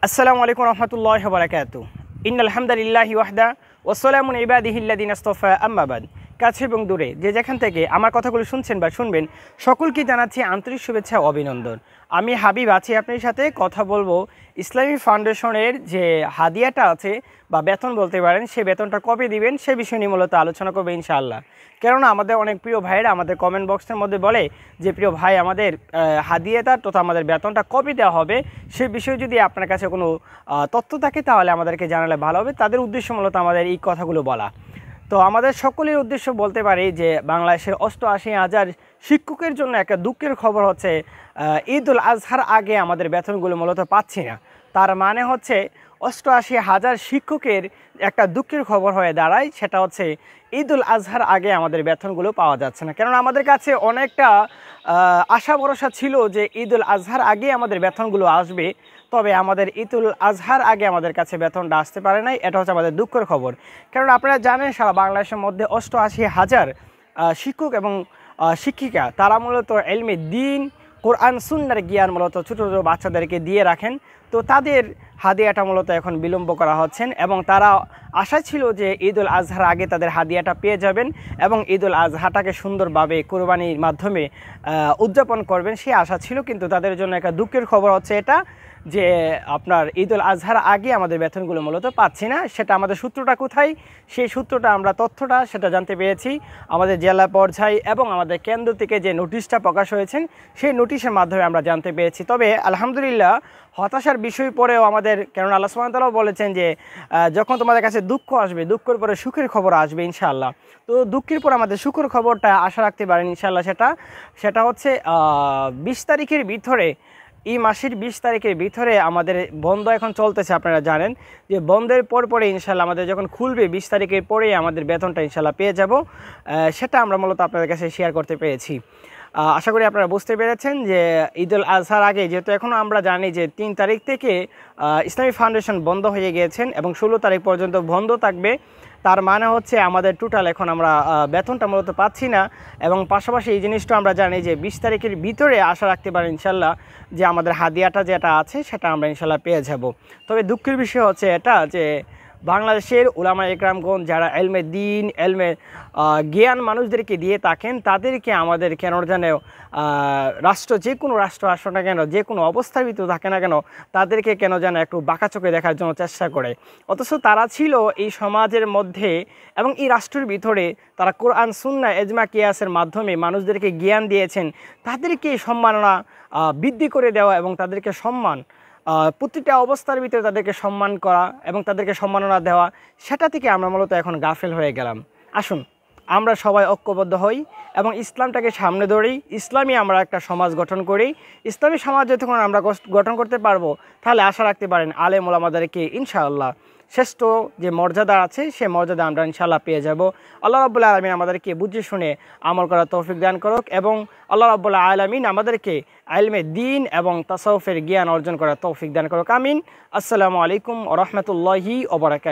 আসসালামু আলাইকুম রহমতুল্লাহি ওয়া বারাকাতুহু। ইন্নাল হামদালিল্লাহি ওয়াহদা ওয়াসসালামু আলা ইবাদিহিল্লাযিনা ইসতাফা আম্মা বাদ। কাছে এবং দূরে যে যেখান থেকে আমার কথাগুলো শুনছেন বা শুনবেন সকলকে জানাচ্ছি আন্তরিক শুভেচ্ছা ও অভিনন্দন। আমি হাবিব আছি আপনার সাথে কথা বলবো ইসলামী ফাউন্ডেশনের যে হাদিয়াটা আছে বা বেতন বলতে পারেন, সেই বেতনটা কবে দিবেন সে বিষয় নিয়ে মূলত আলোচনা করবে ইনশাআল্লাহ। কেননা আমাদের অনেক প্রিয় ভাইয়েরা আমাদের কমেন্ট বক্সের মধ্যে বলে যে প্রিয় ভাই আমাদের হাদিয়াটা তথা আমাদের বেতনটা কবে দেওয়া হবে সে বিষয়ে যদি আপনার কাছে কোনো তথ্য থাকে তাহলে আমাদেরকে জানালে ভালো হবে। তাদের উদ্দেশ্য মূলত আমাদের এই কথাগুলো বলা। তো আমাদের সকলের উদ্দেশ্য বলতে পারি যে বাংলাদেশের ৮৮,০০০ শিক্ষকের জন্য একটা দুঃখের খবর হচ্ছে ঈদুল আজহার আগে আমাদের বেতনগুলো মূলত পাচ্ছি না। তার মানে হচ্ছে ৮৮,০০০ শিক্ষকের একটা দুঃখের খবর হয়ে দাঁড়ায়, সেটা হচ্ছে ঈদুল আজহার আগে আমাদের বেতনগুলো পাওয়া যাচ্ছে না। কেননা আমাদের কাছে অনেকটা আশা ভরসা ছিল যে ঈদুল আজহার আগে আমাদের বেতনগুলো আসবে, তবে আমাদের ঈদুল আজহার আগে আমাদের কাছে বেতনটা আসতে পারে নাই। এটা হচ্ছে আমাদের দুঃখের খবর। কারণ আপনারা জানেন সারা বাংলাদেশের মধ্যে ৮৮,০০০ শিক্ষক এবং শিক্ষিকা তারা মূলত এলমে দ্বীন কোরআন সুন্নাহর জ্ঞান মূলত ছোটো ছোটো বাচ্চাদেরকে দিয়ে রাখেন। তো তাদের হাদিয়াটা মূলত এখন বিলম্ব করা হচ্ছেন এবং তারা আশা ছিল যে ঈদুল আজহার আগে তাদের হাদিয়াটা পেয়ে যাবেন এবং ঈদুল আজহাটাকে সুন্দরভাবে কোরবানির মাধ্যমে উদযাপন করবেন, সেই আশা ছিল। কিন্তু তাদের জন্য একটা দুঃখের খবর হচ্ছে এটা যে আপনার ঈদুল আজহার আগে আমাদের বেতনগুলো মূলত পাচ্ছি না। সেটা আমাদের সূত্রটা কোথায়, সেই সূত্রটা আমরা তথ্যটা সেটা জানতে পেরেছি আমাদের জেলা পর্যায়ে এবং আমাদের কেন্দ্র থেকে যে নোটিশটা প্রকাশ হয়েছেন সেই নোটিশের মাধ্যমে আমরা জানতে পেরেছি। তবে আলহামদুলিল্লাহ হতাশার বিষয় পরেও আমাদের, কেননা আল্লাহ সুবহানাহু ওয়া তাআলা বলেছেন যে যখন তোমাদের কাছে দুঃখ আসবে দুঃখের পরে সুখের খবর আসবে ইনশাআল্লাহ। তো দুঃখের পর আমাদের সুখের খবরটা আশা রাখতে পারেন ইনশাআল্লাহ। সেটা হচ্ছে ২০ তারিখের ভিতরে, এই মাসের ২০ তারিখের ভিতরে আমাদের বন্ধ এখন চলতেছে। আপনারা জানেন যে বন্ধের পরে ইনশাল্লাহ আমাদের যখন খুলবে ২০ তারিখের পরেই আমাদের বেতনটা ইনশাল্লাহ পেয়ে যাব। সেটা আমরা মূলত আপনাদের কাছে শেয়ার করতে পেরেছি। আশা করি আপনারা বুঝতে পেরেছেন যে ঈদুল আজহার আগে, যেহেতু এখনও আমরা জানি যে ৩ তারিখ থেকে ইসলামী ফাউন্ডেশন বন্ধ হয়ে গিয়েছেন এবং ১৬ তারিখ পর্যন্ত বন্ধ থাকবে। তার মানে হচ্ছে আমাদের টোটাল এখন আমরা বেতনটা মূলত পাচ্ছি না। এবং পাশাপাশি এই জিনিসটা আমরা জানি যে ২০ তারিখের ভিতরে আশা রাখতে পারি ইনশাল্লাহ যে আমাদের হাদিয়াটা যেটা আছে সেটা আমরা ইনশাল্লাহ পেয়ে যাব। তবে দুঃখের বিষয় হচ্ছে এটা যে বাংলাদেশের উলামা একরামগণ যারা এলমে দ্বীন এলমে জ্ঞান মানুষদেরকে দিয়ে থাকেন, তাদেরকে আমাদের কেন যেন রাষ্ট্র, যে কোনো রাষ্ট্র আসো না কেন, যে কোনো অবস্থার ভিতরে থাকে না কেন, তাদেরকে কেন যেন একটু বাঁকা চোখে দেখার জন্য চেষ্টা করে। অথচ তারা ছিল এই সমাজের মধ্যে এবং এই রাষ্ট্রের ভিতরে তারা কোরআন সুন্নাহ এজমা কিয়াসের মাধ্যমে মানুষদেরকে জ্ঞান দিয়েছেন। তাদেরকে সম্মাননা বৃদ্ধি করে দেওয়া এবং তাদেরকে সম্মান, প্রতিটা অবস্থার ভিতরে তাদেরকে সম্মান করা এবং তাদেরকে সম্মাননা দেওয়া, সেটা থেকে আমরা মূলত এখন গাফেল হয়ে গেলাম। আসুন আমরা সবাই ঐক্যবদ্ধ হই এবং ইসলামটাকে সামনে ধরি, ইসলামী আমরা একটা সমাজ গঠন করি। ইসলামী সমাজ যতক্ষণ আমরা গঠন করতে পারবো তাহলে আশা রাখতে পারেন আলেম ওলামাদেরকে ইনশাআল্লাহ শ্রেষ্ঠ যে মর্যাদা আছে সেই মর্যাদা আমরা ইনশাআল্লাহ পেয়ে যাব। আল্লাহ রাব্বুল আলামিন আমাদেরকে বুঝে শুনে আমল করার তৌফিক দান করুক এবং আল্লাহ রাব্বুল আলামিন আমাদেরকে ইলমে দ্বীন এবং তাসাউফের জ্ঞান অর্জন করার তৌফিক দান করুক। আমিন। আসসালামু আলাইকুম ওয়া রাহমাতুল্লাহি ওয়া বারাকাতুহু।